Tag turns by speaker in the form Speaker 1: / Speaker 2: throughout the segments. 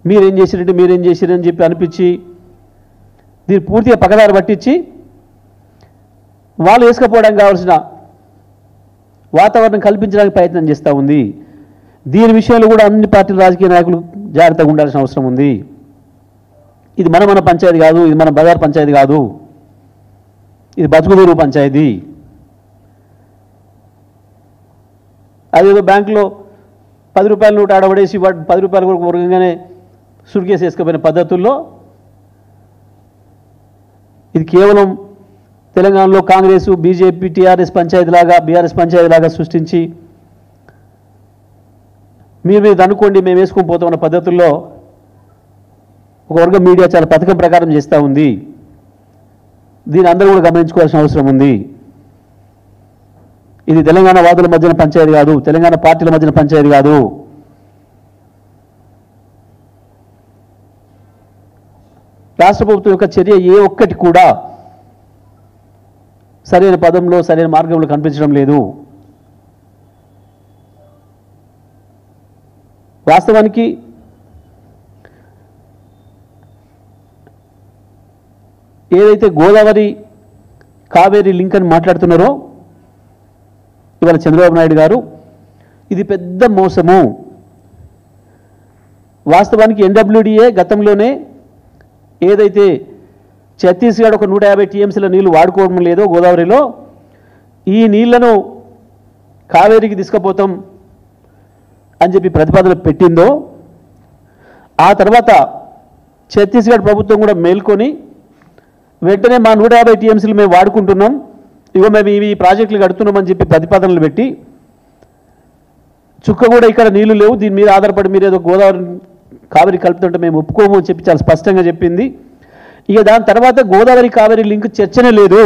Speaker 1: మీరేం చేసిరని చెప్పి అనిపించి దీన్ని పూర్తిగా పక్కదారి పట్టించి వాళ్ళు వేసుకపోవడానికి కావాల్సిన వాతావరణం కల్పించడానికి ప్రయత్నం చేస్తూ ఉంది. దీని విషయంలో కూడా అన్ని పార్టీల రాజకీయ నాయకులు జాగ్రత్తగా ఉండాల్సిన అవసరం ఉంది. ఇది మన పంచాయతీ కాదు, ఇది మన బజార్ పంచాయతీ కాదు, ఇది బతుకుదూరు పంచాయతీ. అదేదో బ్యాంకులో 10 రూపాయల నోటు ఆడబడేసి 10 రూపాయల వరకు వర్గంగానే సుడికేసి వేసుకుపోయిన పద్ధతుల్లో ఇది కేవలం తెలంగాణలో కాంగ్రెస్, బీజేపీ, టీఆర్ఎస్ పంచాయతీలాగా, బీఆర్ఎస్ పంచాయతీలాగా సృష్టించి మీరు అనుకోండి మేము వేసుకొని పోతామన్న పద్ధతుల్లో ఒక వర్గం మీడియా చాలా పథకం ప్రకారం చేస్తూ ఉంది. దీన్ని అందరూ కూడా గమనించుకోవాల్సిన అవసరం ఉంది. ఇది తెలంగాణ వాదుల మధ్యన పంచాయతీ కాదు, తెలంగాణ పార్టీల మధ్యన పంచాయతీ కాదు. రాష్ట్ర ప్రభుత్వం యొక్క చర్య ఏ ఒక్కటి కూడా సరైన పదంలో సరైన మార్గంలో కనిపించడం లేదు. వాస్తవానికి ఏదైతే గోదావరి కావేరీ లింక్ అని మాట్లాడుతున్నారో ఇవాళ చంద్రబాబు నాయుడు గారు, ఇది పెద్ద మోసము. వాస్తవానికి ఎన్డబ్ల్యూడిఏ గతంలోనే ఏదైతే ఛత్తీస్గఢ్ ఒక 150 టీఎంసీల నీళ్లు వాడుకోవడం లేదో గోదావరిలో, ఈ నీళ్లను కావేరీకి తీసుకుపోతాం అని చెప్పి ప్రతిపాదన పెట్టిందో, ఆ తర్వాత ఛత్తీస్గఢ్ ప్రభుత్వం కూడా మేల్కొని వెంటనే మా 150 టీఎంసీలు మేము వాడుకుంటున్నాం, ఇగో మేము ఇవి ప్రాజెక్టులు కడుతున్నామని చెప్పి ప్రతిపాదనలు పెట్టి చుక్క కూడా ఇక్కడ నీళ్లు లేవు, దీని మీద ఆధారపడి మీరు ఏదో గోదావరి కావేరీ కలుపుతుంటే మేము ఒప్పుకోము అని చెప్పి చాలా స్పష్టంగా చెప్పింది. ఇక దాని తర్వాత గోదావరి కావేరీ లింక్ చర్చనే లేదు,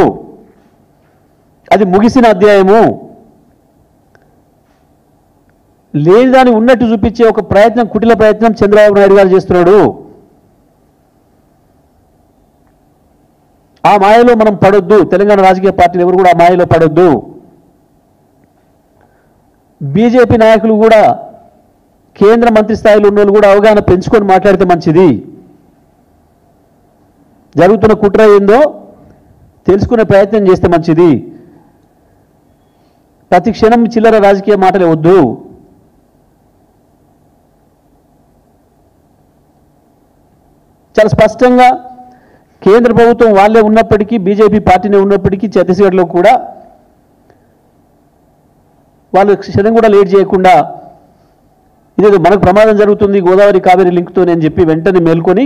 Speaker 1: అది ముగిసిన అధ్యాయము. లేని దాన్ని ఉన్నట్టు చూపించే ఒక ప్రయత్నం, కుటిల ప్రయత్నం చంద్రబాబు నాయుడు గారు చేస్తున్నాడు. ఆ మాయలో మనం పడొద్దు, తెలంగాణ రాజకీయ పార్టీలు ఎవరు కూడా ఆ మాయలో పడొద్దు. బీజేపీ నాయకులు కూడా, కేంద్ర మంత్రి స్థాయిలో ఉన్న వాళ్ళు కూడా అవగాహన పెంచుకొని మాట్లాడితే మంచిది. జరుగుతున్న కుట్ర ఏందో తెలుసుకునే ప్రయత్నం చేస్తే మంచిది. ప్రతి క్షణం చిల్లర రాజకీయ మాటలే వద్దు. చాలా స్పష్టంగా కేంద్ర ప్రభుత్వం వాళ్ళే ఉన్నప్పటికీ, బీజేపీ పార్టీనే ఉన్నప్పటికీ ఛత్తీస్గఢ్లో కూడా వాళ్ళు క్షణం కూడా లేట్ చేయకుండా ఇదేదో మనకు ప్రమాదం జరుగుతుంది గోదావరి కావేరీ లింక్తో అని చెప్పి వెంటనే మేల్కొని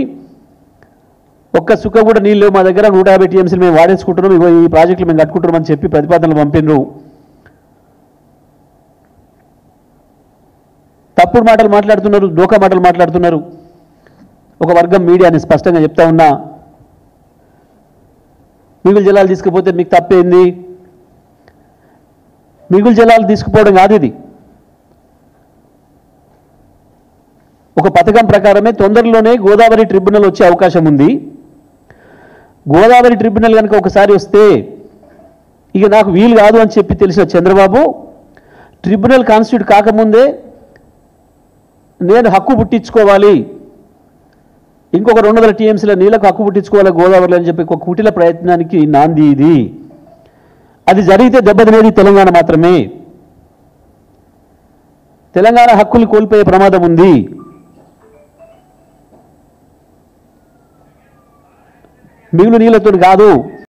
Speaker 1: ఒక్క సుక్క కూడా నీళ్ళు లేవు మా దగ్గర, 150 టీఎంసీలు మేము వాడేసుకుంటున్నాం, ఇగో ఈ ప్రాజెక్టులు మేము కట్టుకుంటున్నాం అని చెప్పి ప్రతిపాదనలు పంపినరు. తప్పుడు మాటలు మాట్లాడుతున్నారు, దోకా మాటలు మాట్లాడుతున్నారు. ఒక వర్గం మీడియాని స్పష్టంగా చెప్తా ఉన్నా, మిగులు జలాలు తీసుకుపోతే మీకు తప్పేంది? మిగులు జలాలు తీసుకుపోవడం కాదు, ఇది ఒక పథకం ప్రకారమే తొందరలోనే గోదావరి ట్రిబ్యునల్ వచ్చే అవకాశం ఉంది. గోదావరి ట్రిబ్యునల్ కనుక ఒకసారి వస్తే ఇక నాకు వీలు కాదు అని చెప్పి తెలిసిన చంద్రబాబు ట్రిబ్యునల్ కాన్స్టిట్యూట్ కాకముందే నేను హక్కు పుట్టించుకోవాలి, ఇంకొక 200 టీఎంసీల నీళ్ళకు హక్కు పుట్టించుకోవాలి గోదావరిలో అని చెప్పి ఒక కుటిల ప్రయత్నానికి నాంది ఇది. అది జరిగితే దెబ్బతినేది తెలంగాణ మాత్రమే. తెలంగాణ హక్కులు కోల్పోయే ప్రమాదం ఉంది. మిగులు నీళ్లతో కాదు,